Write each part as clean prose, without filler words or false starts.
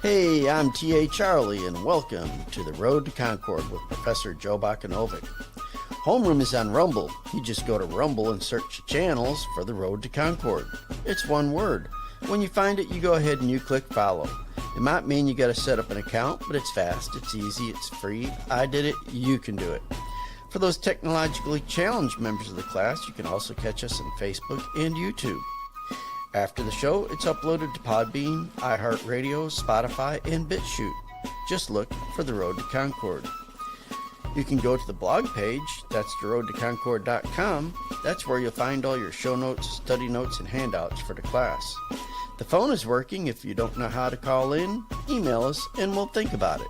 Hey, I'm T.A. Charlie, and welcome to the Road to Concord with Professor Joe Bakanovic. Homeroom is on Rumble. You just go to Rumble and search channels for the Road to Concord. It's one word. When you find it, you go ahead and you click follow. It might mean you got to set up an account, but it's fast, it's easy, it's free. I did it, you can do it. For those technologically challenged members of the class, you can also catch us on Facebook and YouTube. After the show, it's uploaded to Podbean, iHeartRadio, Spotify, and BitChute. Just look for The Road to Concord. You can go to the blog page, that's theroadtoconcord.com. That's where you'll find all your show notes, study notes, and handouts for the class. The phone is working. If you don't know how to call in, email us and we'll think about it.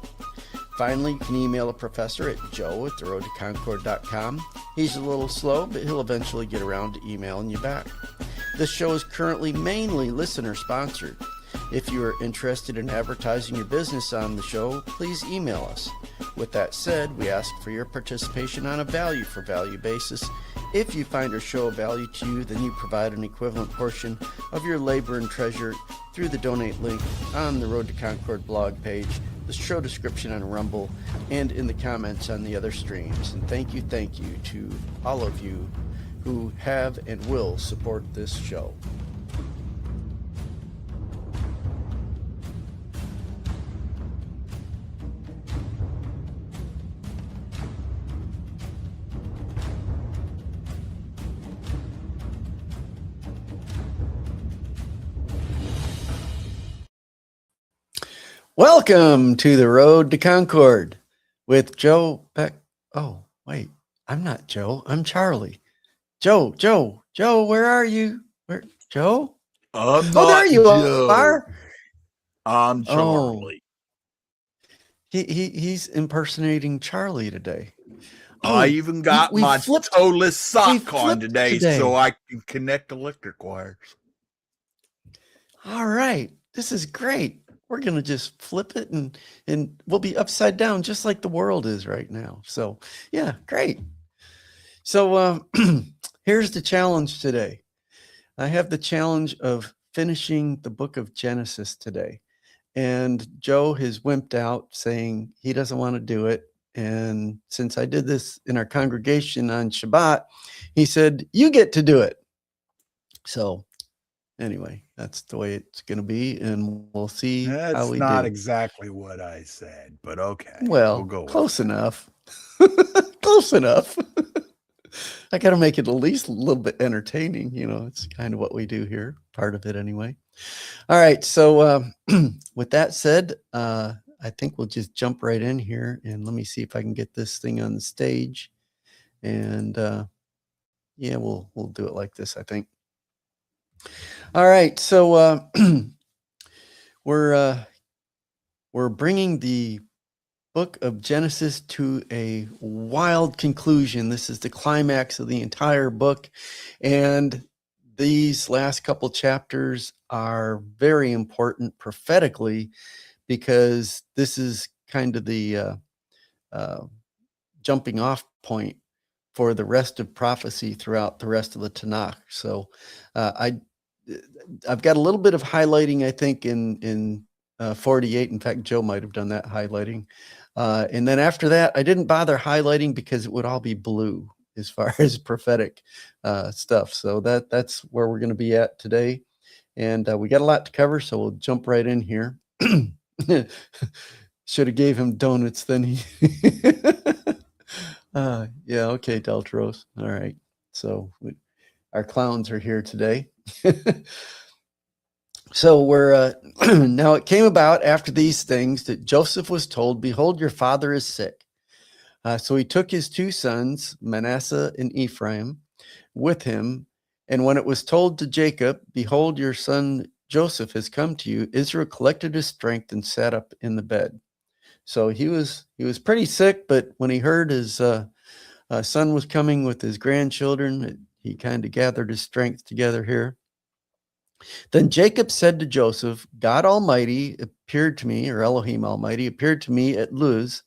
Finally, you can email a professor at joe@theroadtoconcord.com. He's a little slow, but he'll eventually get around to emailing you back. This show is currently mainly listener-sponsored. If you are interested in advertising your business on the show, please email us. With that said, we ask for your participation on a value-for-value basis. If you find our show of value to you, then you provide an equivalent portion of your labor and treasure through the donate link on the Road to Concord blog page, the show description on Rumble, and in the comments on the other streams. And thank you to all of you who have and will support this show. Welcome to the Road to Concord with Joe Beck. Oh, wait, I'm not Joe. I'm Charlie. Joe, where are you? Joe? There you are. I'm Charlie. He's impersonating Charlie today. I even got my toeless sock on today so I can connect electric wires. All right. This is great. We're going to just flip it and we'll be upside down just like the world is right now. So, yeah, great. So, here's the challenge today. I have the challenge of finishing the book of Genesis today. And Joe has wimped out saying he doesn't want to do it. And since I did this in our congregation on Shabbat, he said, you get to do it. So anyway, that's the way it's going to be. And we'll see how we do. That's not exactly what I said, but okay. Well, we'll go close enough. Close enough. I got to make it at least a little bit entertaining. You know, it's kind of what we do here. Part of it anyway. All right. So with that said, I think we'll just jump right in here and let me see if I can get this thing on the stage. And yeah, we'll do it like this, I think. All right. So we're bringing the book of Genesis to a wild conclusion. This is the climax of the entire book. And these last couple chapters are very important prophetically because this is kind of the jumping off point for the rest of prophecy throughout the rest of the Tanakh. So I've got a little bit of highlighting, I think, in 48. In fact, Joe might have done that highlighting. And then after that, I didn't bother highlighting because it would all be blue as far as prophetic stuff. So that's where we're going to be at today. And we got a lot to cover, so we'll jump right in here. Should have gave him donuts then. Yeah, okay, Deltros. All right. So our clowns are here today. So we're now it came about after these things that Joseph was told, behold, your father is sick. So he took his two sons, Manasseh and Ephraim, with him. And when it was told to Jacob, behold, your son Joseph has come to you, Israel collected his strength and sat up in the bed. So he was pretty sick, but when he heard his son was coming with his grandchildren, he kind of gathered his strength together here. Then Jacob said to Joseph, God Almighty appeared to me, or Elohim Almighty appeared to me at Luz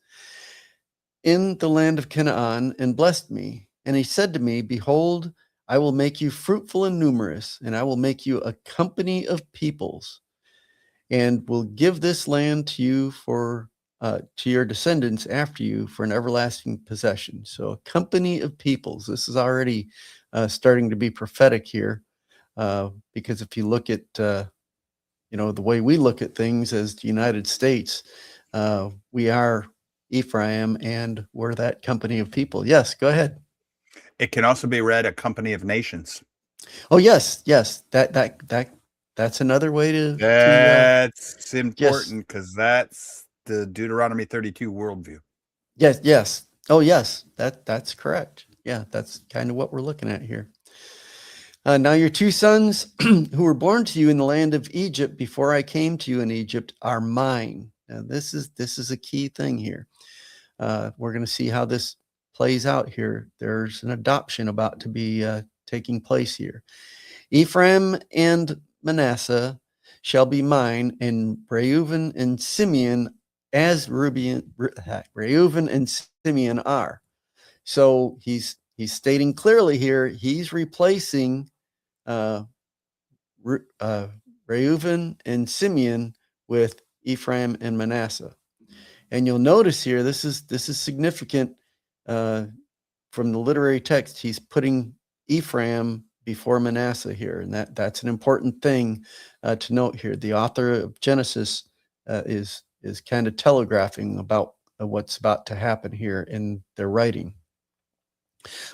in the land of Canaan and blessed me. And he said to me, behold, I will make you fruitful and numerous, and I will make you a company of peoples. and will give this land to you to your descendants after you for an everlasting possession. So a company of peoples. This is already starting to be prophetic here, because if you look at the way we look at things as the United States, we are Ephraim, and we're that company of people. Yes, go ahead. It can also be read a company of nations. Oh yes, that's another way to. That's important because that's the Deuteronomy 32 worldview. Yes. Oh yes, that's correct. Yeah, that's kind of what we're looking at here. Now your two sons who were born to you in the land of Egypt before I came to you in Egypt are mine. Now this is a key thing here. We're going to see how this plays out here. There's an adoption about to be taking place here. Ephraim and Manasseh shall be mine, and Reuben and Simeon as Reuben and Simeon are. So he's stating clearly here, he's replacing Reuben and Simeon with Ephraim and Manasseh. And you'll notice here, this is significant from the literary text. He's putting Ephraim before Manasseh here, and that's an important thing to note here. The author of Genesis is kind of telegraphing about what's about to happen here in their writing.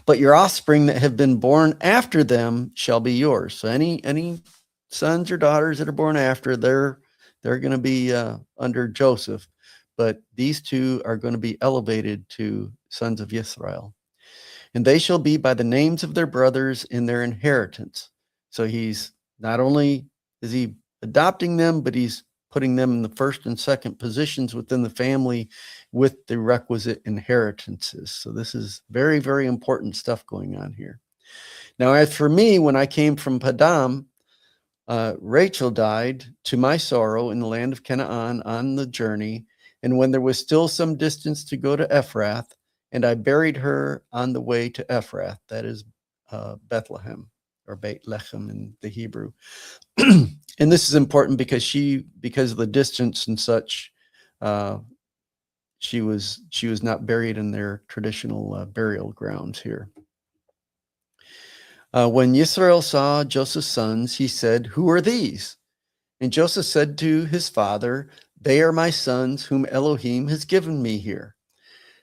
But your offspring that have been born after them shall be yours. So any sons or daughters that are born after, they're going to be under Joseph, but these two are going to be elevated to sons of Israel. And they shall be by the names of their brothers in their inheritance. So he's not only is he adopting them, but he's putting them in the first and second positions within the family with the requisite inheritances. So this is very, very important stuff going on here. Now, as for me, when I came from Padam, Rachel died to my sorrow in the land of Canaan on the journey. And when there was still some distance to go to Ephrath, and I buried her on the way to Ephrath, that is Bethlehem, or Beit Lechem in the Hebrew. And this is important because of the distance and such, she was not buried in their traditional burial grounds here. When Yisrael saw Joseph's sons, he said, "Who are these?" And Joseph said to his father, "They are my sons whom Elohim has given me here."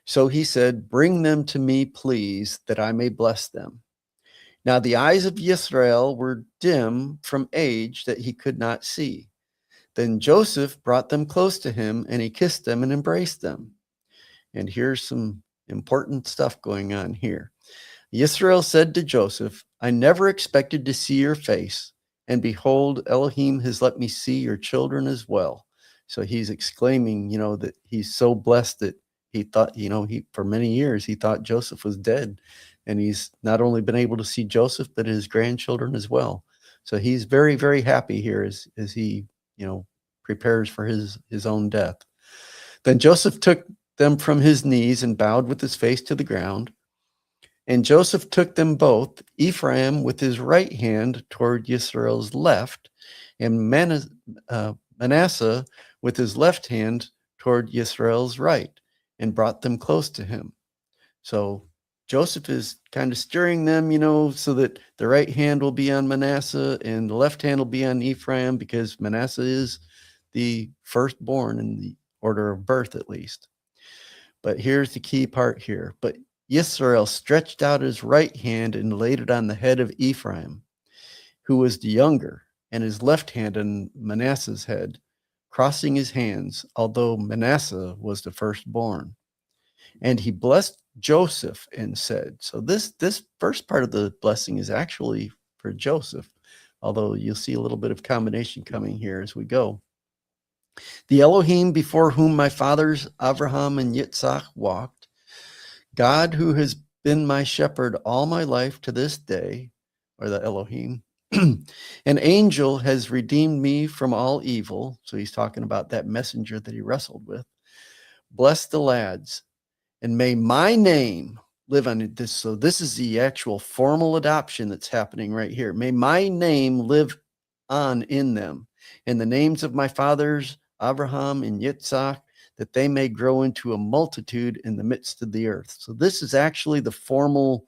So he said, "Bring them to me, please, that I may bless them." Now the eyes of Yisrael were dim from age that he could not see. Then Joseph brought them close to him, and he kissed them and embraced them. And here's some important stuff going on here. Yisrael said to Joseph, "I never expected to see your face, and behold, Elohim has let me see your children as well." So he's exclaiming, that he's so blessed that he thought, for many years, he thought Joseph was dead. And he's not only been able to see Joseph, but his grandchildren as well. So he's very, very happy here as he, prepares for his own death. Then Joseph took them from his knees and bowed with his face to the ground. And Joseph took them both, Ephraim with his right hand toward Yisrael's left, and Manasseh with his left hand toward Yisrael's right, and brought them close to him. So Joseph is kind of steering them, so that the right hand will be on Manasseh and the left hand will be on Ephraim, because Manasseh is the firstborn in the order of birth, at least. But here's the key part here. But Yisrael stretched out his right hand and laid it on the head of Ephraim, who was the younger, and his left hand on Manasseh's head, crossing his hands, although Manasseh was the firstborn. And he blessed Joseph and said, so this first part of the blessing is actually for Joseph, although you'll see a little bit of combination coming here as we go. "The Elohim before whom my fathers Abraham and Yitzhak walked, God who has been my shepherd all my life to this day," or the Elohim, "an angel has redeemed me from all evil." So he's talking about that messenger that he wrestled with. "Bless the lads, and may my name live on this." So this is the actual formal adoption that's happening right here. "May my name live on in them, and the names of my fathers, Abraham and Yitzhak, that they may grow into a multitude in the midst of the earth. So this is actually the formal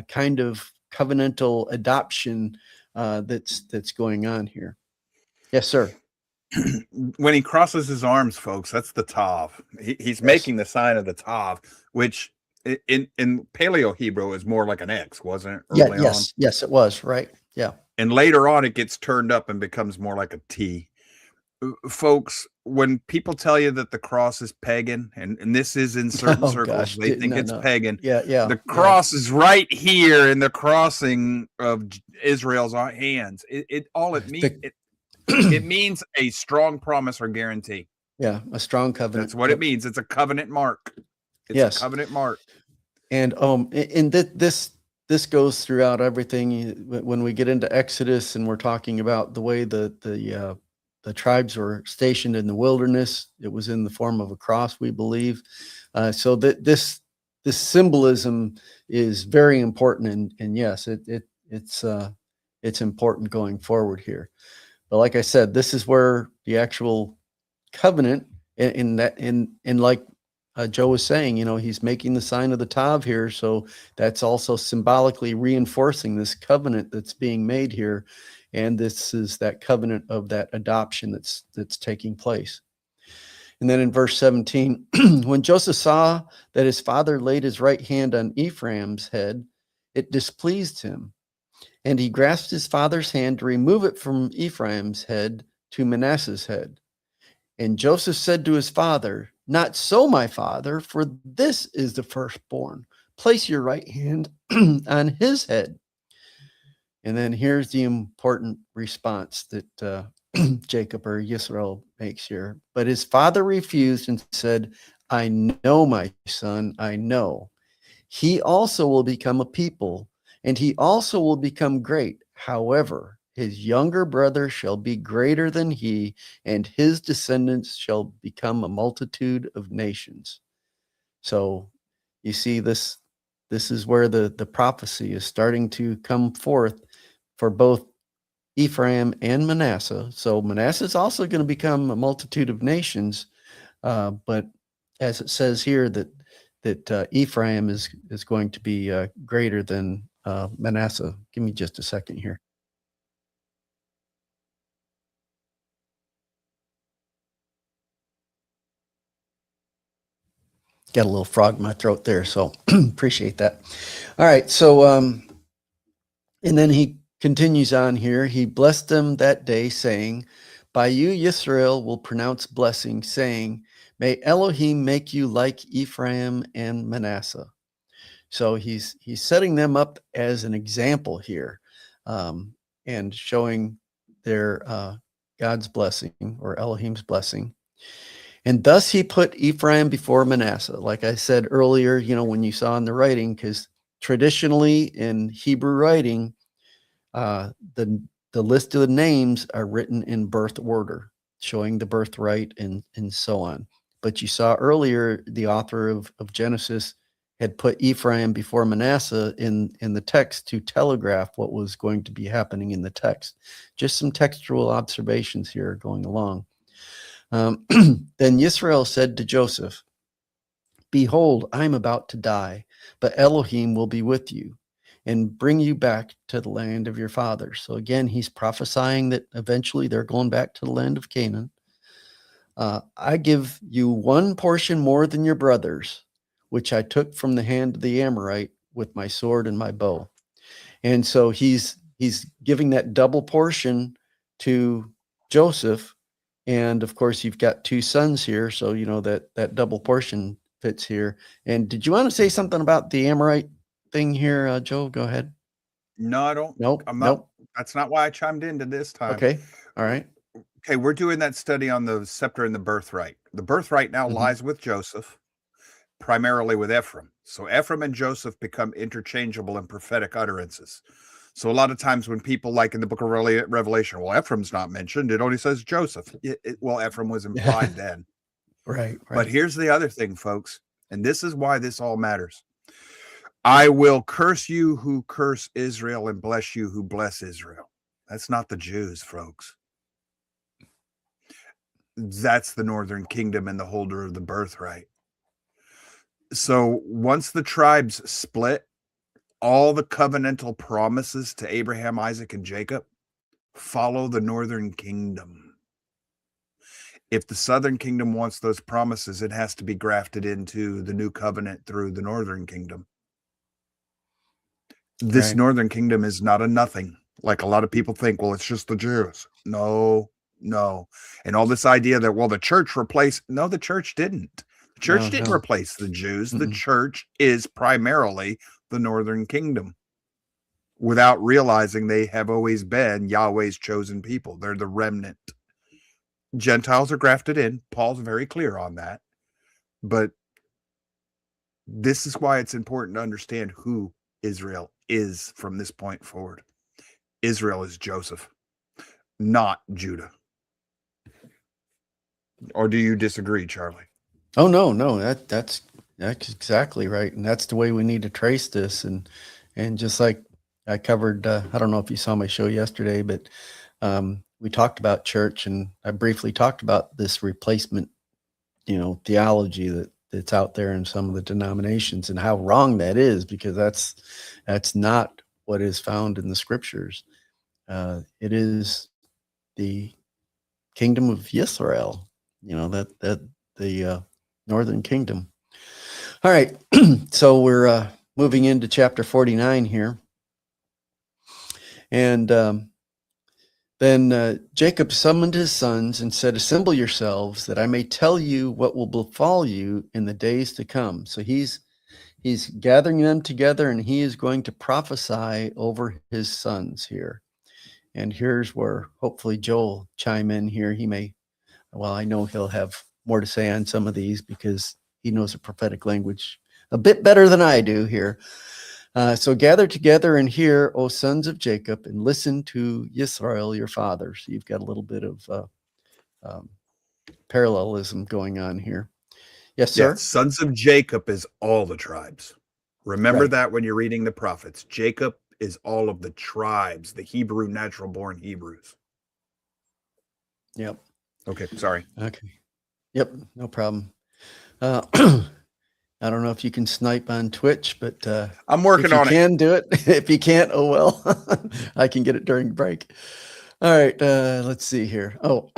kind of covenantal adoption that's going on here. Yes, sir. When he crosses his arms, folks, that's the Tav. He's making the sign of the Tav, which in Paleo Hebrew is more like an X, wasn't it? Early on? Yes, it was, right? Yeah. And later on, it gets turned up and becomes more like a T. Folks, when people tell you that the cross is pagan, and this is in certain circles, they think it's pagan. Yeah. The cross is right here in the crossing of Israel's hands. It means it means a strong promise or guarantee. Yeah, a strong covenant. That's what it means. It's a covenant mark. It's a covenant mark. And this goes throughout everything. When we get into Exodus and we're talking about the way the tribes were stationed in the wilderness, it was in the form of a cross, we believe. So that this symbolism is very important, and yes, it's important going forward here. But like I said, this is where the actual covenant in like Joe was saying, he's making the sign of the Tav here. So that's also symbolically reinforcing this covenant that's being made here. And this is that covenant of that adoption that's taking place. And then in verse 17, when Joseph saw that his father laid his right hand on Ephraim's head, it displeased him. And he grasped his father's hand to remove it from Ephraim's head to Manasseh's head. And Joseph said to his father, "Not so, my father, for this is the firstborn. Place your right hand on his head." And then here's the important response that Jacob or Yisrael makes here. But his father refused and said, "I know, my son, I know. He also will become a people, and he also will become great. However, his younger brother shall be greater than he, and his descendants shall become a multitude of nations." So you see, this is where the prophecy is starting to come forth for both Ephraim and Manasseh. So Manasseh is also going to become a multitude of nations, but as it says here that Ephraim is going to be greater than Manasseh. Give me just a second here. Got a little frog in my throat there, so appreciate that. All right, so and then he continues on here. He blessed them that day, saying, "By you Yisrael will pronounce blessing, saying, may Elohim make you like Ephraim and Manasseh." So he's setting them up as an example here, and showing their God's blessing or Elohim's blessing. And thus he put Ephraim before Manasseh. Like I said earlier, when you saw in the writing, because traditionally in Hebrew writing, the list of the names are written in birth order, showing the birthright and so on. But you saw earlier the author of Genesis had put Ephraim before Manasseh in the text to telegraph what was going to be happening in the text. Just some textual observations here going along. Then Yisrael said to Joseph, "Behold, I am about to die, but Elohim will be with you and bring you back to the land of your fathers." So again, he's prophesying that eventually they're going back to the land of Canaan. "I give you one portion more than your brothers, which I took from the hand of the Amorite with my sword and my bow." And so he's giving that double portion to Joseph. And of course, you've got two sons here, so that double portion fits here. And did you want to say something about the Amorite thing here, Joe? Go ahead. No, I don't. Nope. I'm not. Nope. That's not why I chimed into this time. Okay. All right. Okay, we're doing that study on the scepter and the birthright. The birthright now lies with Joseph, primarily with Ephraim. So Ephraim and Joseph become interchangeable in prophetic utterances. So a lot of times when people, like in the book of Revelation, well, Ephraim's not mentioned. It only says Joseph. Well, Ephraim was implied then. Right. But here's the other thing, folks, and this is why this all matters. "I will curse you who curse Israel and bless you who bless Israel." That's not the Jews, folks. That's the northern kingdom and the holder of the birthright. So once the tribes split, all the covenantal promises to Abraham, Isaac, and Jacob follow the northern kingdom. If the southern kingdom wants those promises, it has to be grafted into the new covenant through the northern kingdom. This Right. northern kingdom is not a nothing. Like a lot of people think, well, it's just the Jews. No. And all this idea that, well, the church replaced, no, the church didn't. The church didn't No. replace the Jews. The Mm-mm. church is primarily the northern kingdom, without realizing they have always been Yahweh's chosen people. They're the remnant. Gentiles are grafted in. Paul's very clear on that. But this is why it's important to understand who Israel is from this point forward. Israel is Joseph, not Judah. Or do you disagree, Charlie? Oh no, that's exactly right, and that's the way we need to trace this. And just like I covered, I don't know if you saw my show yesterday, but we talked about church, and I briefly talked about this replacement, theology that's out there in some of the denominations, and how wrong that is, because that's not what is found in the scriptures. It is the kingdom of Israel, that the northern kingdom. All right, so we're moving into chapter 49 here, and then Jacob summoned his sons and said, "Assemble yourselves, that I may tell you what will befall you in the days to come." So he's gathering them together, and he is going to prophesy over his sons here. And here's where hopefully Joel will chime in here. I know he'll have more to say on some of these, because he knows the prophetic language a bit better than I do here. So gather together and hear, O sons of Jacob, and listen to Yisrael, your father. So you've got a little bit of parallelism going on here. Yes, sir? Yes, sons of Jacob is all the tribes. Remember Right. that when you're reading the prophets. Jacob is all of the tribes, the Hebrew natural-born Hebrews. Yep. Okay, sorry. Okay. Yep, no problem. I don't know if you can snipe on Twitch, but I'm working on if you can do it. If you can't, oh well. I can get it during break. All right, let's see here. Oh,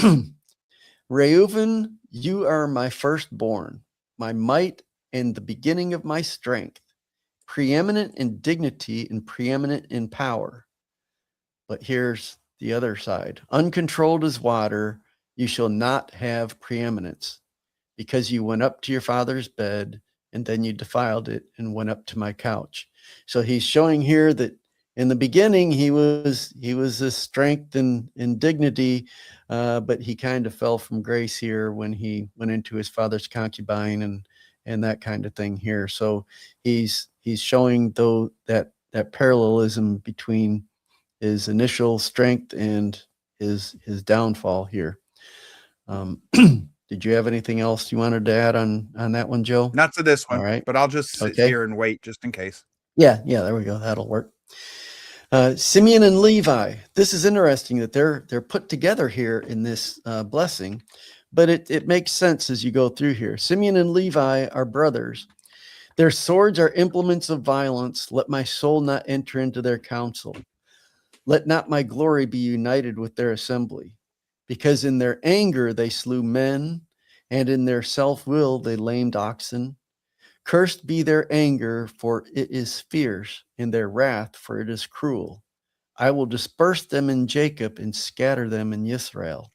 Reuven, you are my firstborn, my might and the beginning of my strength, preeminent in dignity and preeminent in power. But here's the other side. Uncontrolled as water, you shall not have preeminence, because you went up to your father's bed, and then you defiled it and went up to my couch. So he's showing here that in the beginning he was a strength and dignity, but he kind of fell from grace here when he went into his father's concubine and that kind of thing here. So he's showing though that parallelism between his initial strength and his downfall here. Did you have anything else you wanted to add on that one, Joe? Not to this one, All right. but I'll just sit here and wait just in case. Yeah, there we go. That'll work. Simeon and Levi. This is interesting that they're put together here in this blessing, but it makes sense as you go through here. Simeon and Levi are brothers. Their swords are implements of violence. Let my soul not enter into their counsel. Let not my glory be united with their assembly. Because in their anger they slew men, and in their self-will they lamed oxen. Cursed be their anger, for it is fierce, and their wrath, for it is cruel. I will disperse them in Jacob and scatter them in Israel.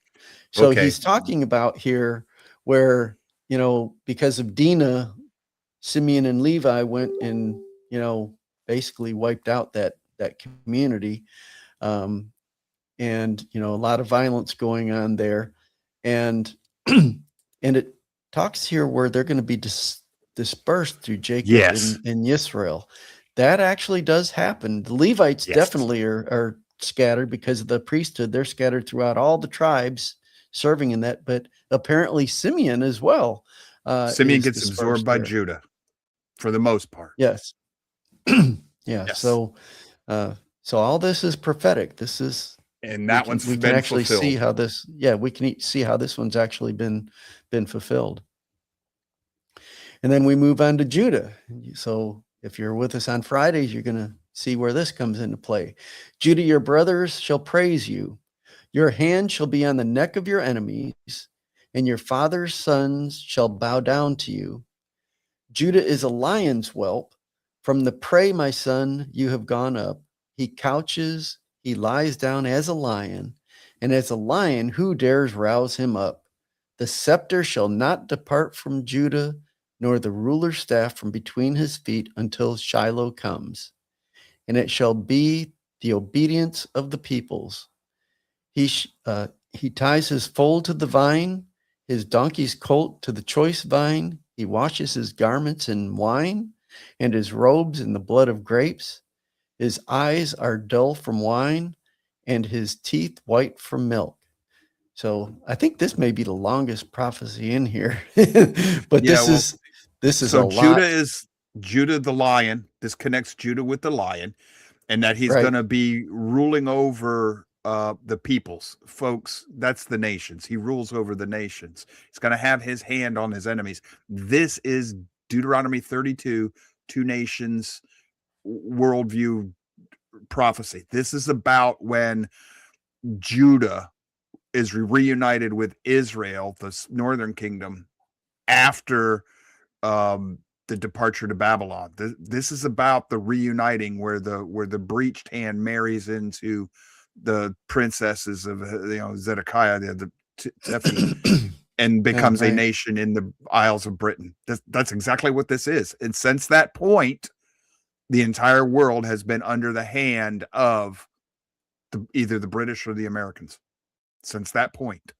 So he's talking about here where, because of Dinah, Simeon and Levi went and, basically wiped out that community. And a lot of violence going on there, and it talks here where they're going to be dispersed through Jacob and Yisrael. That actually does happen. The Levites definitely are scattered because of the priesthood. They're scattered throughout all the tribes serving in that, but apparently Simeon as well. Simeon gets absorbed by Judah for the most part. Yes. Yeah. Yes. So all this is prophetic. This is And that one's we can been actually see fulfilled. how this, yeah, we can see how this one's actually been fulfilled. And then we move on to Judah. So if you're with us on Fridays, you're going to see where this comes into play. Judah, your brothers shall praise you. Your hand shall be on the neck of your enemies, and your father's sons shall bow down to you. Judah is a lion's whelp. From the prey, my son, you have gone up. He couches, he lies down as a lion, and as a lion, who dares rouse him up? The scepter shall not depart from Judah, nor the ruler's staff from between his feet until Shiloh comes. And it shall be the obedience of the peoples. He ties his foal to the vine, his donkey's colt to the choice vine. He washes his garments in wine, and his robes in the blood of grapes. His eyes are dull from wine, and his teeth white from milk. So I think this may be the longest prophecy in here, but Yeah, this is so a Judah lot. is Judah the lion. This connects Judah with the lion, and that he's Right. going to be ruling over the peoples, folks. That's the nations. He rules over the nations. He's going to have his hand on his enemies. This is Deuteronomy 32, two nations worldview prophecy. This is about when Judah is reunited with Israel, the northern kingdom, after the departure to Babylon. This is about the reuniting where the breached hand marries into the princesses of Zedekiah, the Tephi, and becomes a nation in the Isles of Britain. That's exactly what this is. And since that point, the entire world has been under the hand of either the British or the Americans. Since that point,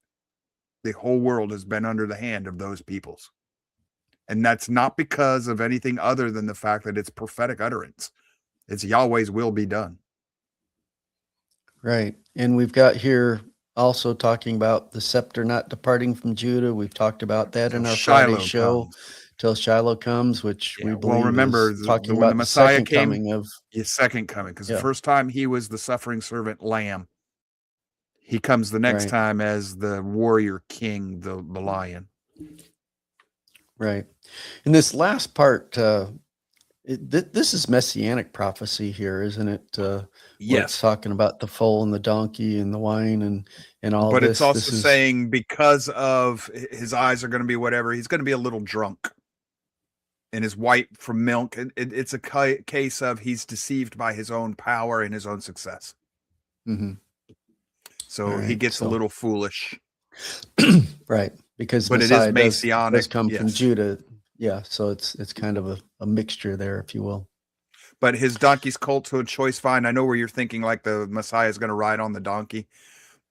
the whole world has been under the hand of those peoples. And that's not because of anything other than the fact that it's prophetic utterance. It's Yahweh's will be done. Right. And we've got here also talking about the scepter not departing from Judah. We've talked about that in our Friday show till Shiloh comes, which we believe remember is talking when about the Messiah came, coming of his second coming, because the first time he was the suffering servant lamb. He comes the next time as the warrior king, the lion. Right. And this last part, this is messianic prophecy here, isn't it? Yes. It's talking about the foal and the donkey and the wine and all but this. But it's also saying because of his eyes are going to be whatever, he's going to be a little drunk. And is white from milk. It's a case of he's deceived by his own power and his own success. Mm-hmm. So he gets a little foolish. Right. Because but Messiah it is messianic. Does come from Judah. Yeah. So it's kind of a mixture there, if you will. But his donkey's colt to a choice vine. I know where you're thinking like the Messiah is going to ride on the donkey.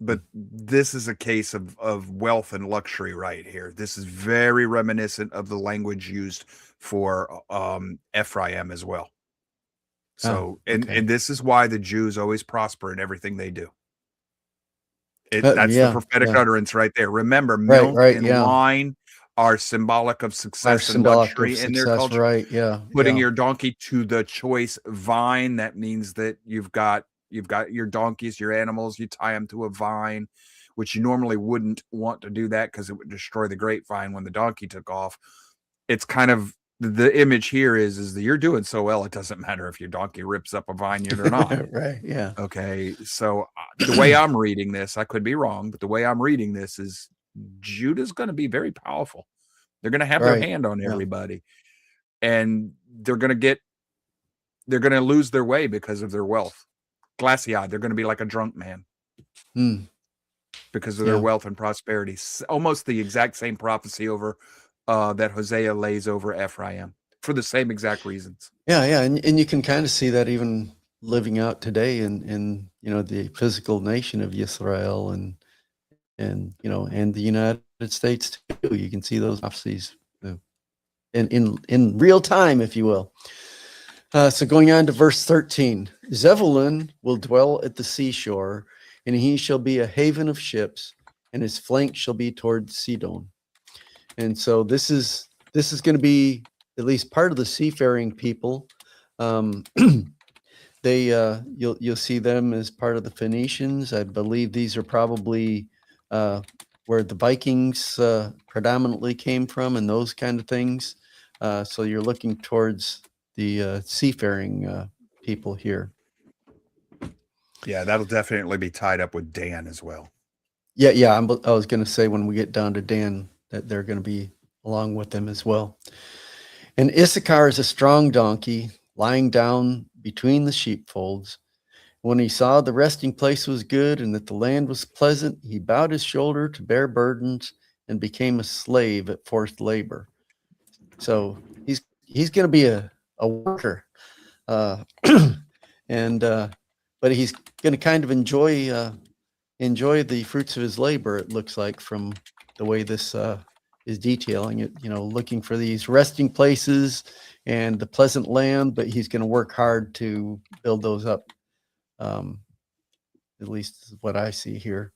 But this is a case of wealth and luxury right here. This is very reminiscent of the language used for Ephraim as well. So, and this is why the Jews always prosper in everything they do. That's the prophetic utterance right there. Remember, milk and wine are symbolic of success and luxury in their culture. Right, yeah. Putting your donkey to the choice vine, that means that you've got your donkeys, your animals, you tie them to a vine, which you normally wouldn't want to do that because it would destroy the grapevine when the donkey took off. It's kind of the image here is that you're doing so well, it doesn't matter if your donkey rips up a vineyard or not. Right. Yeah. Okay. So the way I'm reading this, I could be wrong, but the way I'm reading this is Judah's going to be very powerful. They're going to have their hand on everybody, and they're going to lose their way because of their wealth. Glassy-eyed, they're going to be like a drunk man because of their wealth and prosperity. Almost the exact same prophecy over that Hosea lays over Ephraim for the same exact reasons. Yeah, and you can kind of see that even living out today in the physical nation of Israel and the United States too. You can see those prophecies in real time, if you will. So going on to verse 13, Zebulun will dwell at the seashore, and he shall be a haven of ships, and his flank shall be toward Sidon. And so this is going to be at least part of the seafaring people. They you'll see them as part of the Phoenicians. I believe these are probably where the Vikings predominantly came from, and those kind of things. So you're looking towards the seafaring people here. Yeah, that'll definitely be tied up with Dan as well. Yeah. I was going to say when we get down to Dan that they're going to be along with them as well. And Issachar is a strong donkey lying down between the sheepfolds. When he saw the resting place was good and that the land was pleasant, he bowed his shoulder to bear burdens and became a slave at forced labor. So he's going to be a worker, and but he's going to kind of enjoy the fruits of his labor. It looks like from the way this is detailing it. Looking for these resting places and the pleasant land, but he's going to work hard to build those up. At least what I see here.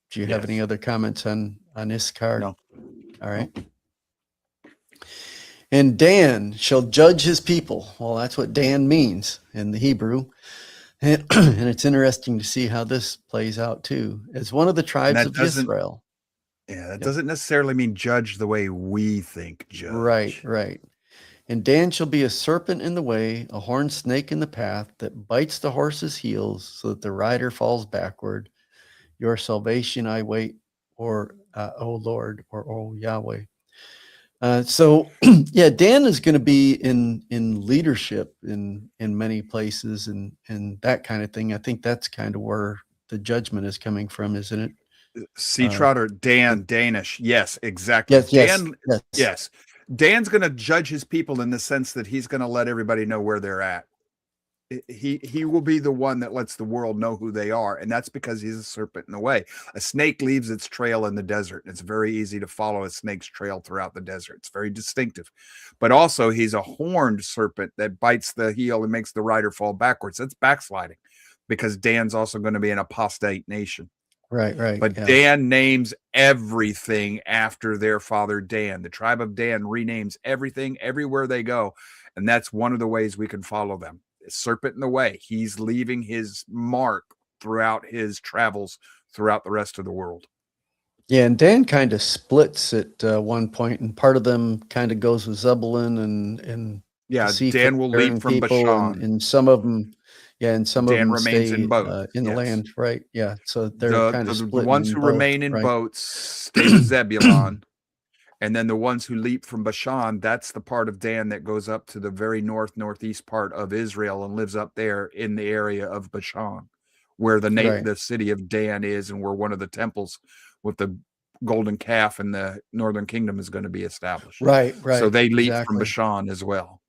Do you have any other comments on Issachar? No. All right. No. And Dan shall judge his people. Well, that's what Dan means in the Hebrew. And it's interesting to see how this plays out too. As one of the tribes of Israel. Yeah, that doesn't necessarily mean judge the way we think judge. Right. And Dan shall be a serpent in the way, a horned snake in the path that bites the horse's heels so that the rider falls backward. Your salvation I wait, or O Lord, or O Yahweh. So Dan is going to be in leadership in many places and that kind of thing. I think that's kind of where the judgment is coming from, isn't it? Sea Trotter, Dan, Danish. Yes, exactly. Yes. Dan's going to judge his people in the sense that he's going to let everybody know where they're at. He will be the one that lets the world know who they are, and that's because he's a serpent in the way. A snake leaves its trail in the desert, and it's very easy to follow a snake's trail throughout the desert. It's very distinctive. But also, he's a horned serpent that bites the heel and makes the rider fall backwards. That's backsliding, because Dan's also going to be an apostate nation. Right. But Dan names everything after their father Dan. The tribe of Dan renames everything everywhere they go, and that's one of the ways we can follow them. Serpent in the way. He's leaving his mark throughout his travels throughout the rest of the world. Yeah, and Dan kind of splits at one point, and part of them kind of goes with Zebulun and Dan will lead from Bashan, and some of them. Yeah, and some Dan of them remains stay in boat in the land, right? Yeah, so they're kind of split. The ones who remain in boats stay with Zebulun, and then the ones who leap from Bashan, that's the part of Dan that goes up to the very northeast part of Israel and lives up there in the area of Bashan, where the city of Dan is, and where one of the temples with the golden calf in the northern kingdom is going to be established. Right. So they leap from Bashan as well.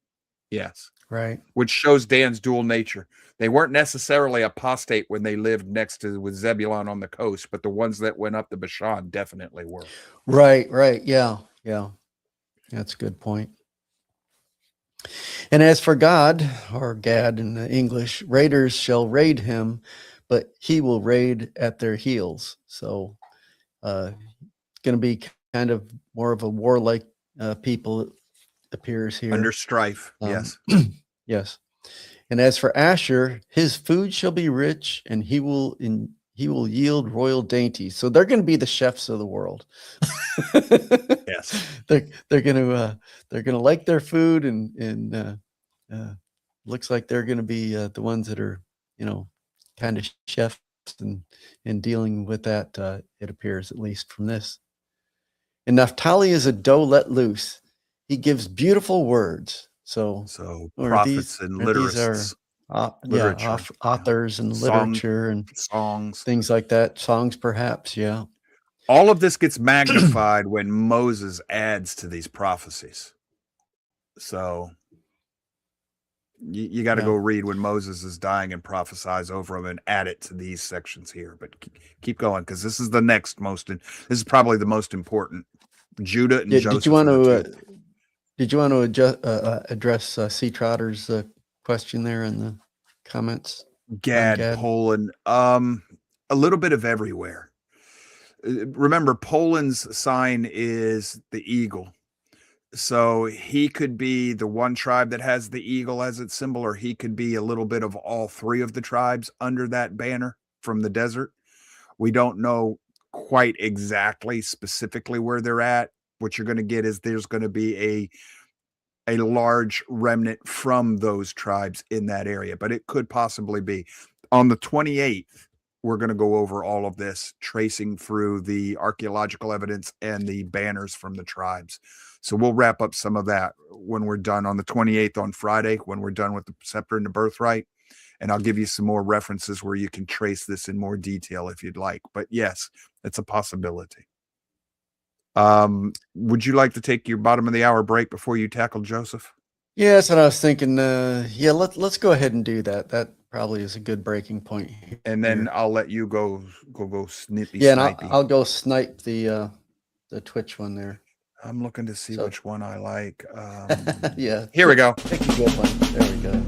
Yes. Right. Which shows Dan's dual nature. They weren't necessarily apostate when they lived next to with Zebulun on the coast, but the ones that went up to Bashan definitely were. Right. Yeah. That's a good point. And as for God, or Gad in the English, raiders shall raid him, but he will raid at their heels. So it's going to be kind of more of a warlike people, it appears here. Under strife, yes. Yes. And as for Asher, his food shall be rich, and he will yield royal dainties. So they're going to be the chefs of the world. Yes, they're going to like their food, and looks like they're going to be the ones that are kind of chefs and dealing with that. It appears, at least from this. And Naphtali is a doe let loose. He gives beautiful words. So prophets and literasts, authors and literature and songs, things like that. Songs, perhaps. Yeah. All of this gets magnified when Moses adds to these prophecies. So you got to go read when Moses is dying and prophesies over him and add it to these sections here. But keep going, because this is the next most. This is probably the most important. Judah and Joseph. Did you want to address Sea Trotter's question there in the comments? Gad, Poland, a little bit of everywhere. Remember, Poland's sign is the eagle. So he could be the one tribe that has the eagle as its symbol, or he could be a little bit of all three of the tribes under that banner from the desert. We don't know quite exactly specifically where they're at. What you're going to get is there's going to be a large remnant from those tribes in that area, but it could possibly be. On the 28th, we're going to go over all of this, tracing through the archaeological evidence and the banners from the tribes. So we'll wrap up some of that when we're done on the 28th on Friday, when we're done with the scepter and the birthright. And I'll give you some more references where you can trace this in more detail if you'd like. But yes, it's a possibility. Would you like to take your bottom of the hour break before you tackle Joseph? Yeah, that's what I was thinking. Yeah, let's go ahead and do that. That probably is a good breaking point. And then I'll let you go snippy. Yeah, and I'll go snipe the Twitch one there. I'm looking to see which one I like. Yeah. Here we go. Pick a good one. There we go.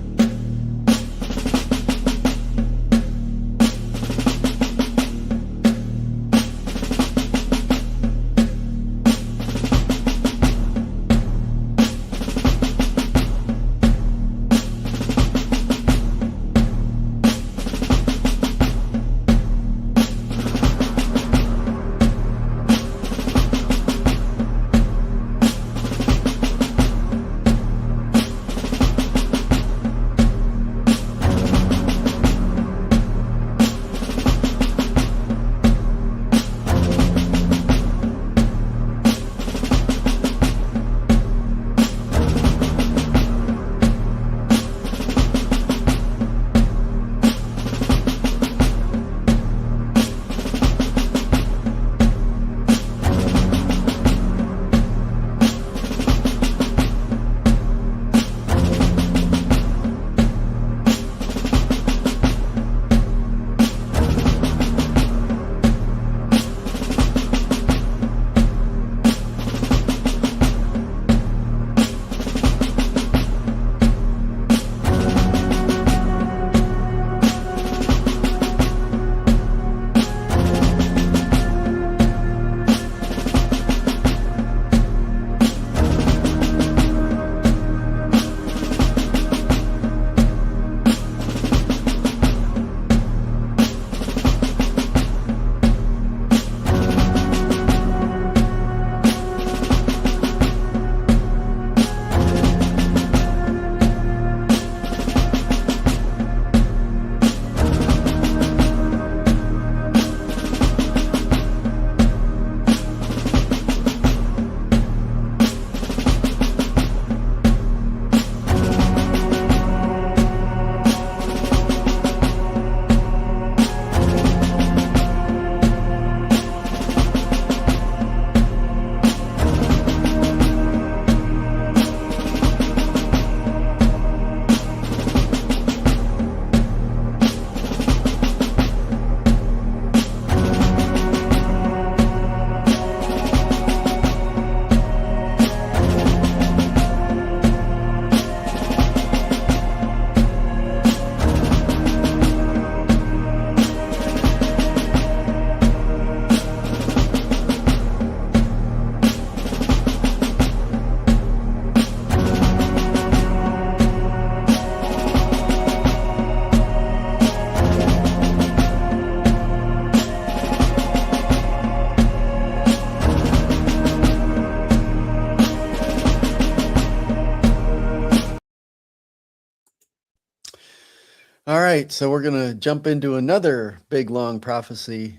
All right, so we're going to jump into another big, long prophecy.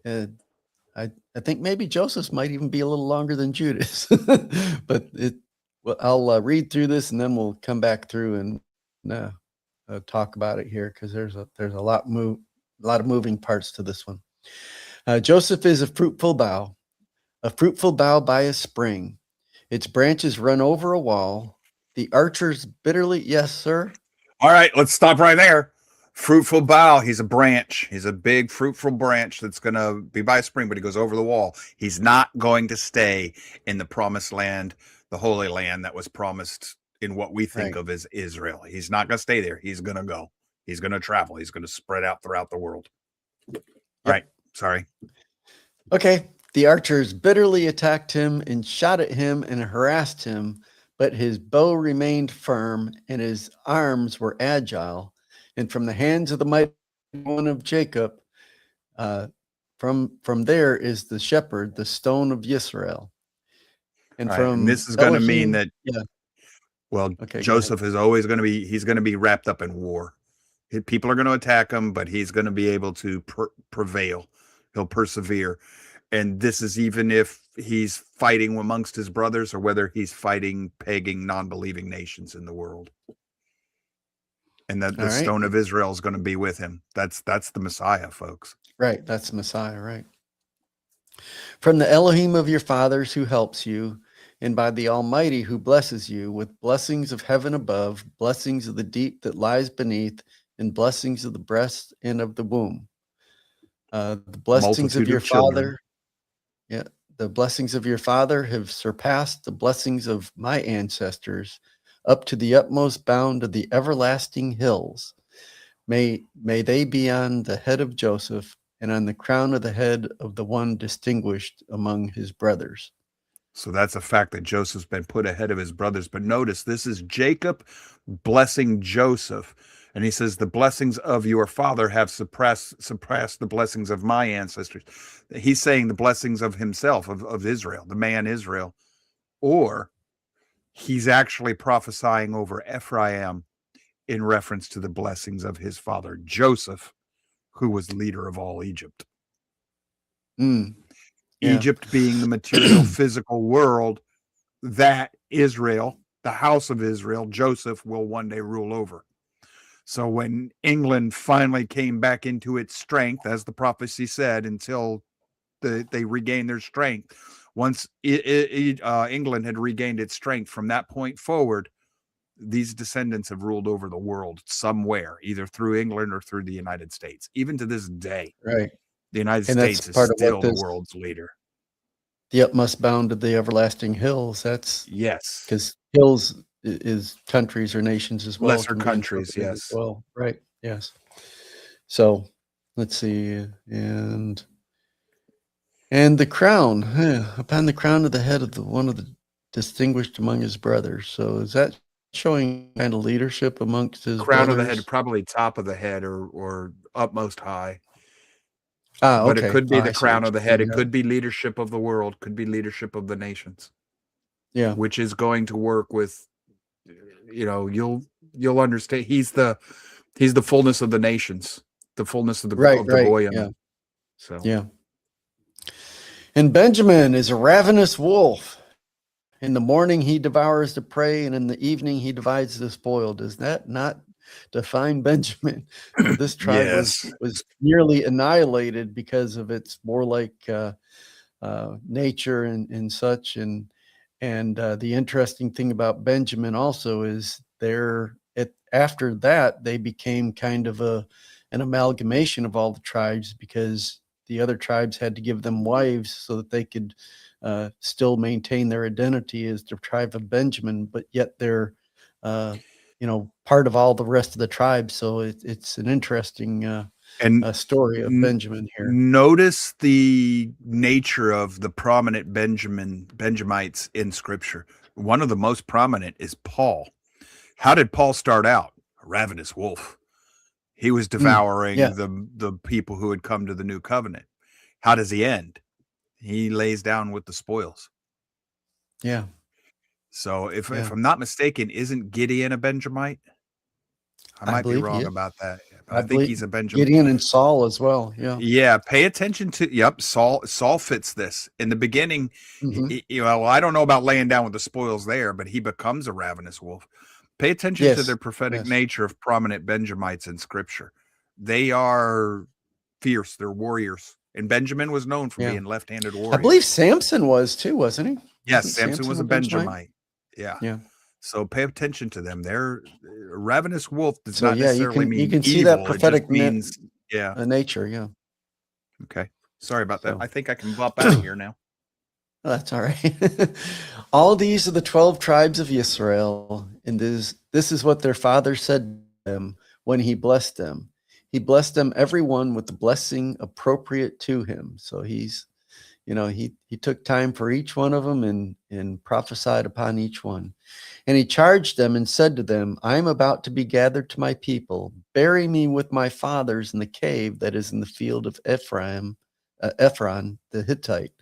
I think maybe Joseph's might even be a little longer than Judas, but I'll read through this and then we'll come back through and talk about it here because there's a lot of moving parts to this one. Joseph is a fruitful bough by a spring. Its branches run over a wall. The archers bitterly, yes, sir. All right, let's stop right there. Fruitful bough. He's a branch. He's a big fruitful branch that's going to be by a spring, but he goes over the wall. He's not going to stay in the promised land, the Holy Land that was promised in what we think of as Israel. He's not going to stay there. He's going to go. He's going to travel. He's going to spread out throughout the world. Yep. Right. Sorry. Okay. The archers bitterly attacked him and shot at him and harassed him, but his bow remained firm and his arms were agile. And from the hands of the mighty one of Jacob, from there is the shepherd, the stone of Yisrael. And Right. from And this is going to mean Elohim, that, yeah, well, okay, go Joseph is always going to be, he's going to be wrapped up in war. People are going to attack him, but he's going to be able to prevail. He'll persevere. And this is even if he's fighting amongst his brothers or whether he's fighting pagan, non-believing nations in the world. And that the All right. stone of Israel is going to be with him. That's the Messiah, folks. Right, that's the Messiah, right. From the Elohim of your fathers who helps you, and by the Almighty who blesses you with blessings of heaven above, blessings of the deep that lies beneath, and blessings of the breast and of the womb. The blessings Multitude of your of children. father, yeah, the blessings of your father have surpassed the blessings of my ancestors up to the utmost bound of the everlasting hills. May they be on the head of Joseph and on the crown of the head of the one distinguished among his brothers. So that's a fact that Joseph's been put ahead of his brothers. But notice this is Jacob blessing Joseph. And he says, the blessings of your father have surpassed the blessings of my ancestors. He's saying the blessings of himself, of Israel, the man Israel. Or he's actually prophesying over Ephraim in reference to the blessings of his father, Joseph, who was leader of all Egypt. Yeah. Egypt being the material, physical world that Israel, the house of Israel, Joseph will one day rule over. So when England finally came back into its strength, as the prophecy said, until they regained their strength, once England had regained its strength, from that point forward, these descendants have ruled over the world somewhere, either through England or through the United States. Even to this day, Right. the United States is still the world's leader. The utmost bound of the everlasting hills. That's yes, because hills is countries or nations as well. Lesser countries, yes. Well, right. Yes. So let's see. And the crown, upon the crown of the head of the one of the distinguished among his brothers. So is that showing kind of leadership amongst his crown brothers? of the head, probably top of the head or utmost high. But it could be the crown of the head. It could be leadership of the world, could be leadership of the nations. Yeah. Which is going to work with, you'll understand. He's the fullness of the nations, the fullness of the Goyim. Yeah. So yeah. And Benjamin is a ravenous wolf. In the morning he devours the prey, and in the evening he divides the spoil. Does that not define Benjamin? This tribe was nearly annihilated because of its warlike nature and such. And the interesting thing about Benjamin also is after that they became kind of an amalgamation of all the tribes, because the other tribes had to give them wives so that they could still maintain their identity as the tribe of Benjamin, but yet they're part of all the rest of the tribes. So it's an interesting story of Benjamin here. Notice the nature of the prominent Benjamites in Scripture. One of the most prominent is Paul. How did Paul start out? A ravenous wolf. He was devouring the people who had come to the new covenant. How does he end? He lays down with the spoils. Yeah. So if I'm not mistaken, isn't Gideon a Benjamite? I might be wrong about that. I think he's a Benjamin. Gideon and Saul as well. Yeah. Yeah. Pay attention to, Saul fits this. In the beginning, I don't know about laying down with the spoils there, but he becomes a ravenous wolf. Pay attention to their prophetic nature of prominent Benjamites in Scripture. They are fierce. They're warriors. And Benjamin was known for being left-handed warrior. I believe Samson was too, wasn't he? Yes, Samson was a Benjamite. Yeah. So pay attention to them. They're a ravenous wolf does not necessarily mean you can evil. See that prophetic means nature. Yeah. Okay. Sorry about that. I think I can bop out of here now. That's all right. All these are the 12 tribes of Israel, and this is what their father said to them when he blessed them. He blessed them every one with the blessing appropriate to him. So he's he took time for each one of them and prophesied upon each one. And he charged them and said to them, I am about to be gathered to my people. Bury me with my fathers in the cave that is in the field of Ephron the Hittite,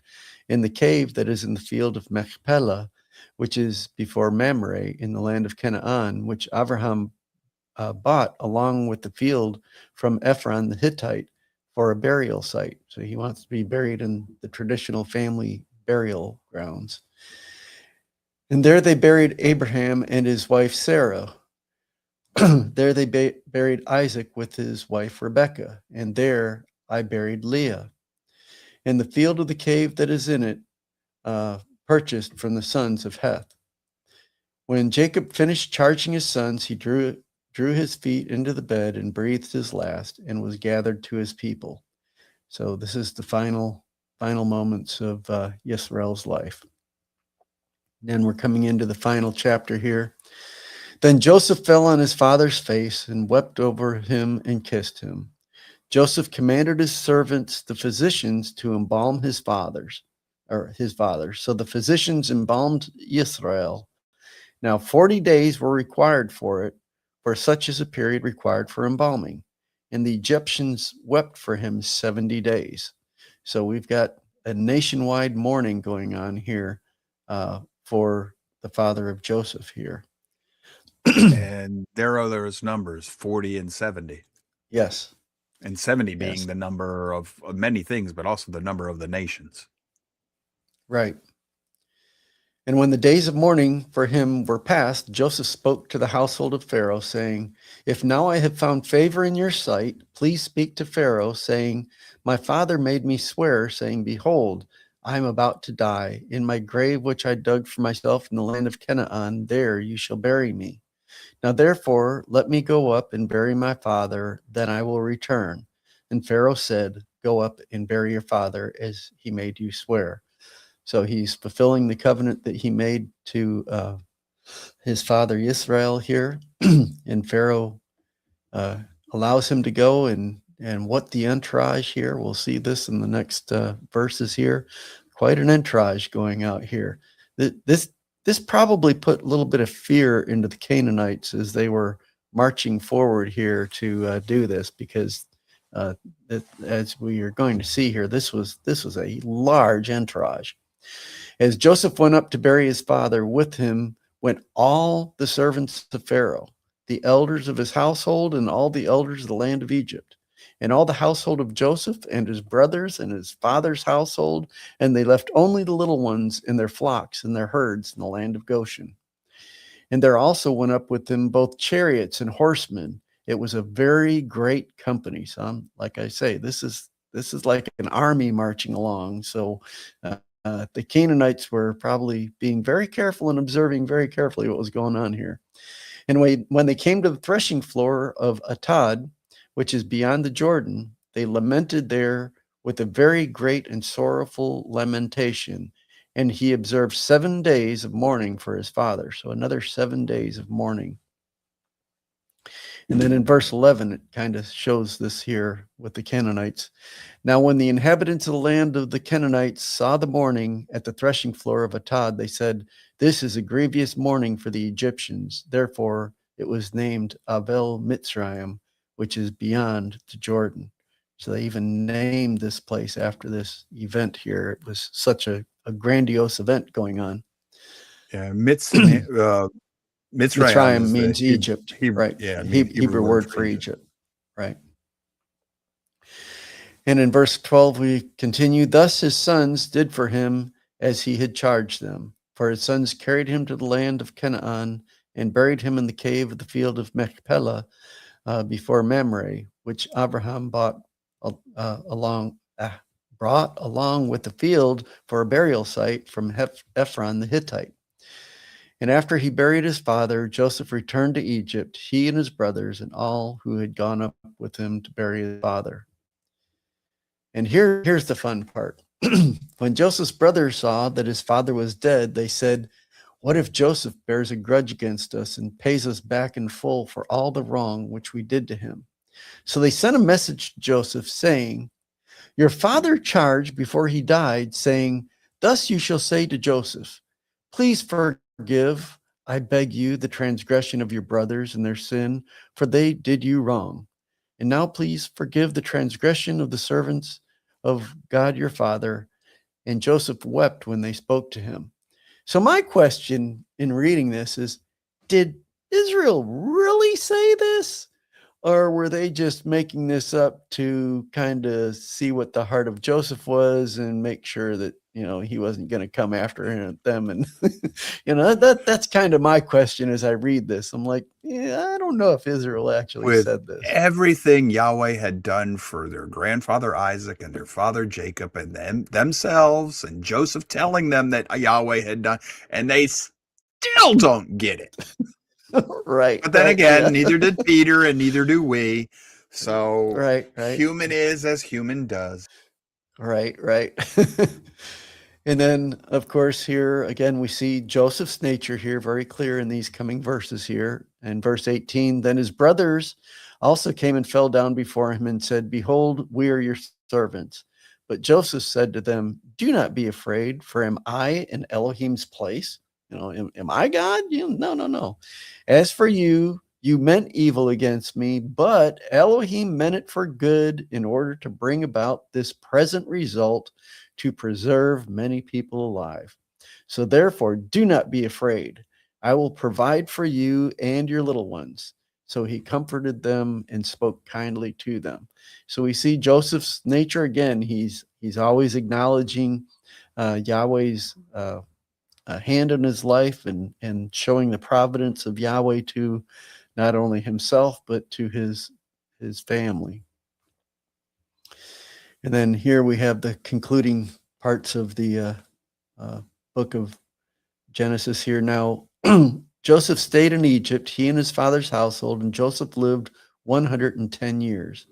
in the cave that is in the field of Machpelah, which is before Mamre, in the land of Canaan, which Abraham bought along with the field from Ephron the Hittite for a burial site. So he wants to be buried in the traditional family burial grounds. And there they buried Abraham and his wife Sarah. There they buried Isaac with his wife Rebekah. And there I buried Leah. In the field of the cave that is in it, purchased from the sons of Heth. When Jacob finished charging his sons, he drew his feet into the bed and breathed his last and was gathered to his people. So this is the final moments of Yisrael's life. Then we're coming into the final chapter here. Then Joseph fell on his father's face and wept over him and kissed him. Joseph commanded his servants, the physicians, to embalm his father. So the physicians embalmed Yisrael. Now 40 days were required for it, for such is a period required for embalming. And the Egyptians wept for him 70 days. So we've got a nationwide mourning going on here for the father of Joseph here. And there are those numbers, 40 and 70. Yes. And 70 being the number of many things, but also the number of the nations. Right. And when the days of mourning for him were past, Joseph spoke to the household of Pharaoh, saying, If now I have found favor in your sight, please speak to Pharaoh, saying, My father made me swear, saying, Behold, I am about to die. In my grave, which I dug for myself in the land of Canaan, there you shall bury me. Now therefore, let me go up and bury my father, then I will return. And Pharaoh said, Go up and bury your father as he made you swear. So he's fulfilling the covenant that he made to his father Israel here. And Pharaoh allows him to go. And what the entourage here, we'll see this in the next verses here. Quite an entourage going out here. This probably put a little bit of fear into the Canaanites as they were marching forward here to do this, because as we are going to see here, this was a large entourage. As Joseph went up to bury his father, with him went all the servants of Pharaoh, the elders of his household, and all the elders of the land of Egypt, and all the household of Joseph and his brothers and his father's household, and they left only the little ones and their flocks and their herds in the land of Goshen. And there also went up with them both chariots and horsemen. It was a very great company. So, like I say, this is like an army marching along. So the Canaanites were probably being very careful and observing very carefully what was going on here. And when they came to the threshing floor of Atad, which is beyond the Jordan, they lamented there with a very great and sorrowful lamentation. And he observed 7 days of mourning for his father. So another 7 days of mourning. And then in verse 11, it kind of shows this here with the Canaanites. Now, when the inhabitants of the land of the Canaanites saw the mourning at the threshing floor of Atad, they said, This is a grievous mourning for the Egyptians. Therefore, it was named Abel Mitzrayim, which is beyond the Jordan. So they even named this place after this event here. It was such a grandiose event going on. Yeah, Mitzrayim means Egypt, right? Yeah, Hebrew word for Egypt, right? And in verse 12, we continue, Thus his sons did for him as he had charged them. For his sons carried him to the land of Canaan and buried him in the cave of the field of Machpelah before Mamre, which Abraham brought along with the field for a burial site from Ephron the Hittite. And after he buried his father, Joseph returned to Egypt, he and his brothers and all who had gone up with him to bury his father. And here's the fun part. When Joseph's brothers saw that his father was dead, they said, What if Joseph bears a grudge against us and pays us back in full for all the wrong which we did to him? So they sent a message to Joseph saying, Your father charged before he died, saying, thus you shall say to Joseph, please forgive, I beg you, the transgression of your brothers and their sin, for they did you wrong. And now please forgive the transgression of the servants of God your father. And Joseph wept when they spoke to him. So my question in reading this is, did Israel really say this? Or were they just making this up to kind of see what the heart of Joseph was and make sure that, he wasn't going to come after them? And, that's kind of my question as I read this. I'm like, yeah, I don't know if Israel actually With said this. everything Yahweh had done for their grandfather Isaac and their father Jacob and themselves, and Joseph telling them that Yahweh had done, and they still don't get it. Right. But then right, again, yeah. neither did Peter and neither do we. So Right. human is as human does. Right. And then, of course, here again, we see Joseph's nature here very clear in these coming verses here. In verse 18, then his brothers also came and fell down before him and said, behold, we are your servants. But Joseph said to them, do not be afraid, for am I in Elohim's place? Am I God? No. As for you, you meant evil against me, but Elohim meant it for good in order to bring about this present result, to preserve many people alive. So therefore, do not be afraid. I will provide for you and your little ones. So he comforted them and spoke kindly to them. So we see Joseph's nature again. He's always acknowledging Yahweh's hand in his life and showing the providence of Yahweh to not only himself but to his family. And then here we have the concluding parts of the book of Genesis here. Now, Joseph stayed in Egypt, he and his father's household, and Joseph lived 110 years.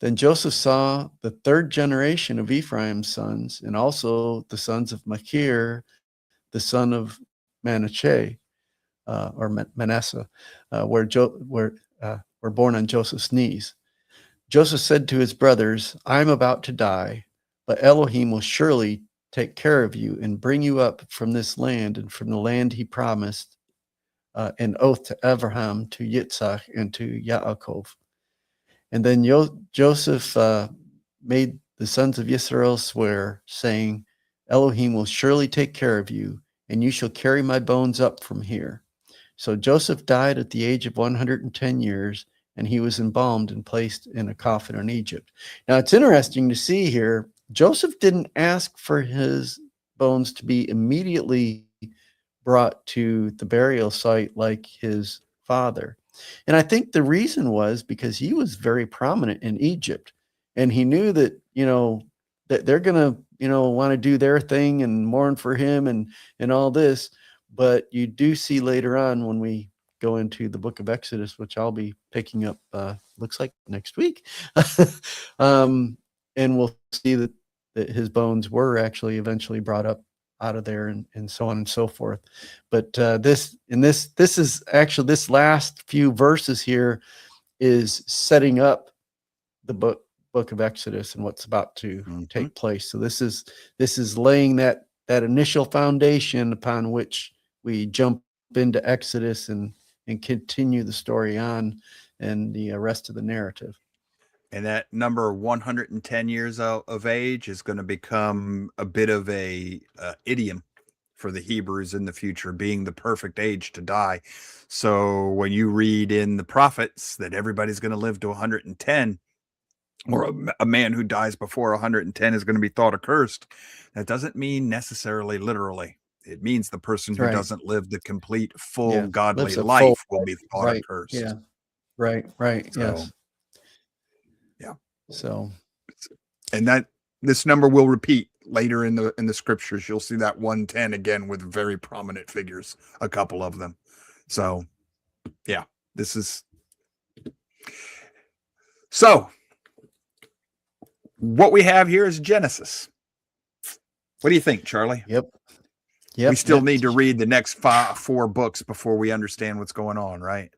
Then Joseph saw the third generation of Ephraim's sons, and also the sons of Machir, the son of Manasseh, were born on Joseph's knees. Joseph said to his brothers, I am about to die, but Elohim will surely take care of you and bring you up from this land and from the land he promised an oath to Abraham, to Yitzhak, and to Yaakov. And then Joseph made the sons of Israel swear, saying, Elohim will surely take care of you, and you shall carry my bones up from here. So Joseph died at the age of 110 years, and he was embalmed and placed in a coffin in Egypt. Now, it's interesting to see here, Joseph didn't ask for his bones to be immediately brought to the burial site like his father. And I think the reason was because he was very prominent in Egypt, and he knew that, that they're going to, want to do their thing and mourn for him and all this. But you do see later on when we go into the book of Exodus, which I'll be picking up, looks like next week. And we'll see that his bones were actually eventually brought up out of there and so on and so forth. But this is actually, this last few verses here is setting up the book of Exodus and what's about to take place. So this is laying that initial foundation upon which we jump into Exodus and continue the story on and the rest of the narrative. And that number 110 years of age is going to become a bit of a idiom for the Hebrews in the future, being the perfect age to die. So when you read in the prophets that everybody's going to live to 110, or a man who dies before 110 is going to be thought accursed, that doesn't mean necessarily literally. It means the person who doesn't live the complete, full, godly life will be thought accursed. Yeah. Right. So, yes. Yeah. So, and that this number will repeat later in the scriptures. You'll see that 110 again with very prominent figures, a couple of them. So, yeah, this is so. What we have here is Genesis. What do you think, Charlie? Yep. We still need to read the next 4 books before we understand what's going on, right?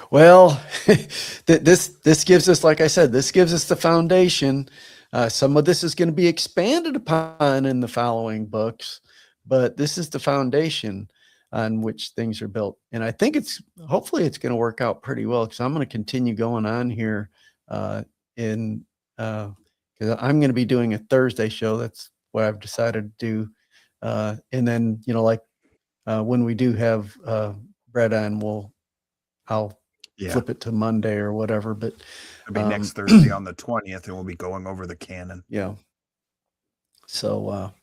Well, this gives us, like I said, this gives us the foundation. Some of this is going to be expanded upon in the following books, but this is the foundation on which things are built. And I think hopefully it's going to work out pretty well, because I'm going to continue going on here in because I'm going to be doing a Thursday show. That's what I've decided to do. And then, like when we do have Brett on, I'll Yeah. flip it to Monday or whatever. But It'll be next Thursday on the 20th, and we'll be going over the canon. yeah. So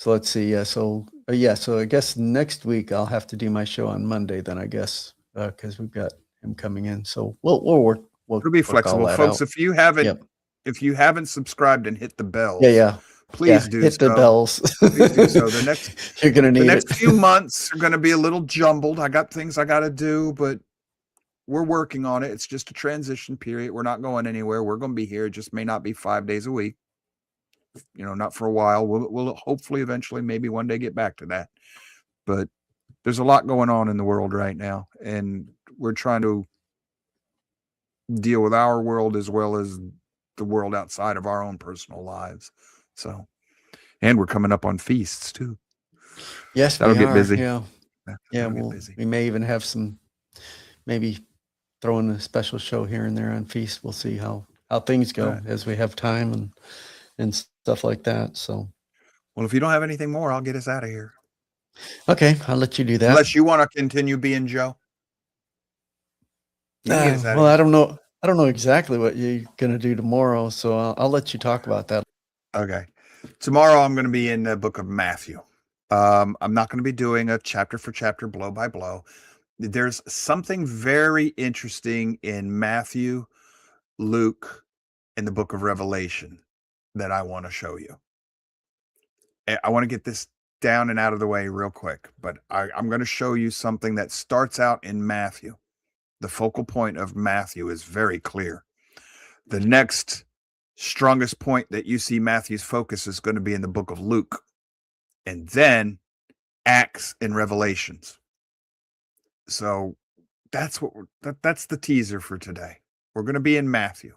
let's see. So I guess next week I'll have to do my show on Monday then, I guess, because we've got him coming in. So we'll work. It'll be flexible, folks. Out. If you haven't subscribed and hit the bells, please do hit the bells. Please do so. The next you're gonna need the next few months are gonna be a little jumbled. I got things I gotta do, but we're working on it. It's just a transition period. We're not going anywhere. We're gonna be here. It just may not be 5 days a week. Not for a while. We'll hopefully eventually, maybe one day, get back to that. But there's a lot going on in the world right now, and we're trying to deal with our world as well as the world outside of our own personal lives. So, and we're coming up on feasts too. Yes, that'll get busy. Yeah, we may even have maybe throw in a special show here and there on feast. We'll see how things go as we have time and stuff like that. So, well, if you don't have anything more, I'll get us out of here. Okay, I'll let you do that. Unless you want to continue being Joe. Well, I don't know. I don't know exactly what you're going to do tomorrow, so I'll let you talk about that. Okay. Tomorrow I'm going to be in the book of Matthew. I'm not going to be doing a chapter for chapter, blow by blow. There's something very interesting in Matthew, Luke, and the book of Revelation that I want to show you. I want to get this down and out of the way real quick, but I'm going to show you something that starts out in Matthew. The focal point of Matthew is very clear. The next strongest point that you see Matthew's focus is going to be in the book of Luke, and then Acts and Revelations. So that's that's the teaser for today. We're going to be in Matthew,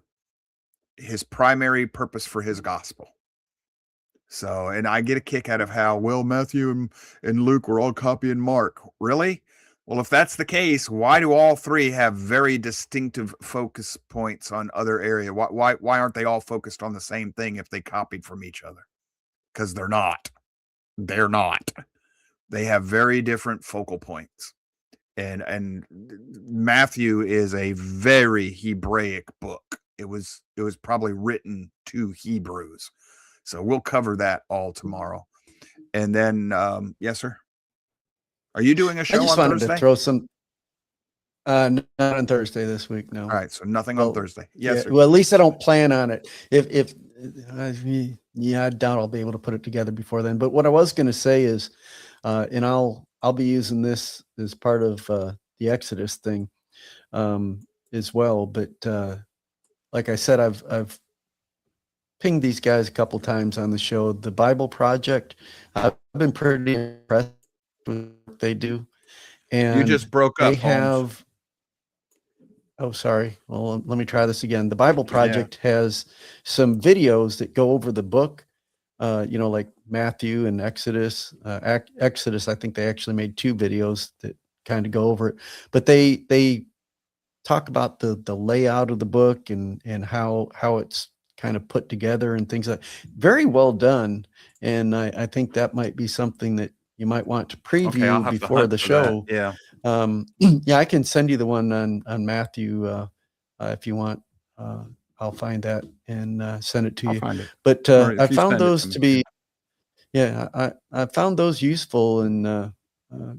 his primary purpose for his gospel. So, and I get a kick out of how, well, Matthew and Luke were all copying Mark. Really? Well, if that's the case, why do all three have very distinctive focus points on other area? Why aren't they all focused on the same thing if they copied from each other? Because they're not. They're not. They have very different focal points. And Matthew is a very Hebraic book. It was probably written to Hebrews. So we'll cover that all tomorrow. And then, yes, sir. Are you doing a show on Thursday? I just wanted to throw some. Not on Thursday this week, no. All right, so nothing on Thursday. Yes, sir. Well, at least I don't plan on it. If I doubt I'll be able to put it together before then. But what I was going to say is, and I'll be using this as part of the Exodus thing as well. But like I said, I've pinged these guys a couple times on the show. The Bible Project, I've been pretty impressed with what they do. And you just broke up. They have. Oh, sorry. Well, let me try this again. The Bible Project has some videos that go over the book, like Matthew and Exodus. Exodus, I think they actually made 2 videos that kind of go over it. But they talk about the layout of the book and how it's kind of put together and things like that. Very well done. And I think that might be something that you might want to preview before the show. That. I can send you the one on Matthew if you want. I'll find that and send it to you. But I found those to be, I found those useful and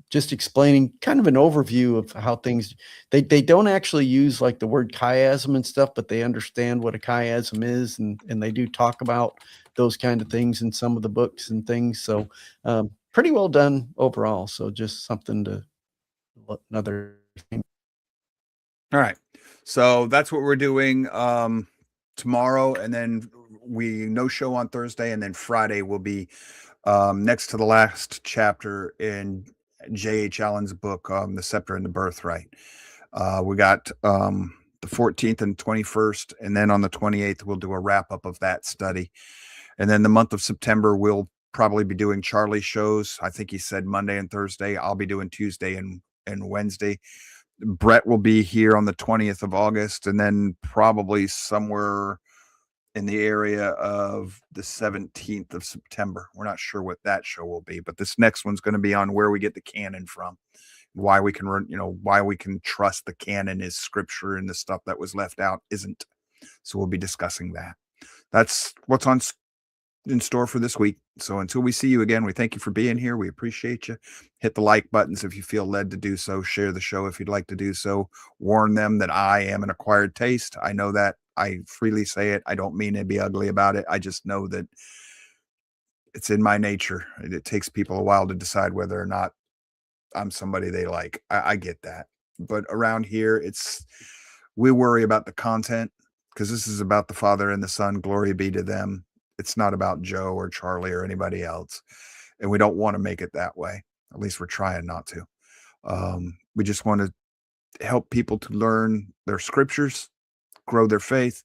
just explaining kind of an overview of how things. They don't actually use like the word chiasm and stuff, but they understand what a chiasm is, and they do talk about those kind of things in some of the books and things. So pretty well done overall. So just something to. Another thing. All right, so that's what we're doing tomorrow, and then no show on Thursday, and then Friday will be next to the last chapter in J.H. Allen's book, The Scepter and the Birthright. We got the 14th and 21st, and then on the 28th, we'll do a wrap up of that study. And then the month of September, we'll probably be doing Charlie's shows. I think he said Monday and Thursday. I'll be doing Tuesday and Wednesday. Brett will be here on the 20th of August, and then probably somewhere in the area of the 17th of September. We're not sure what that show will be, but this next one's going to be on where we get the canon from, why we can, why we can trust the canon is scripture and the stuff that was left out isn't. So we'll be discussing that. That's what's in store for this week. So until we see you again, we thank you for being here. We appreciate you. Hit the like buttons if you feel led to do so. Share the show if you'd like to do so. Warn them that I am an acquired taste. I know that. I freely say it. I don't mean to be ugly about it. I just know that it's in my nature. It takes people a while to decide whether or not I'm somebody they like. I get that. But around here, we worry about the content because this is about the Father and the Son. Glory be to them. It's not about Joe or Charlie or anybody else. And we don't want to make it that way. At least we're trying not to. We just want to help people to learn their scriptures, grow their faith,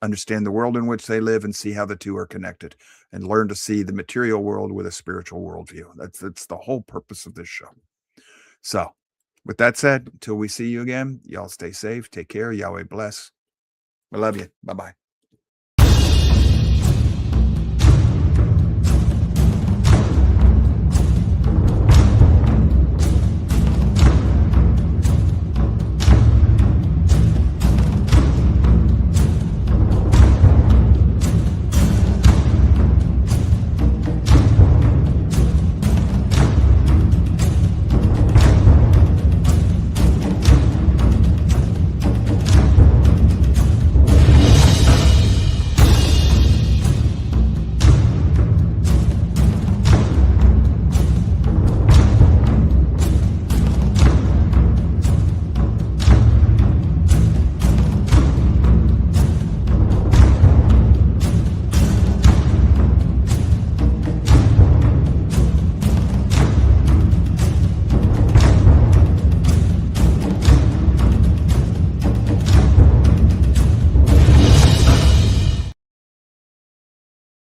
understand the world in which they live, and see how the two are connected, and learn to see the material world with a spiritual worldview. That's the whole purpose of this show. So with that said, until we see you again, y'all stay safe. Take care. Yahweh bless. I love you. Bye-bye.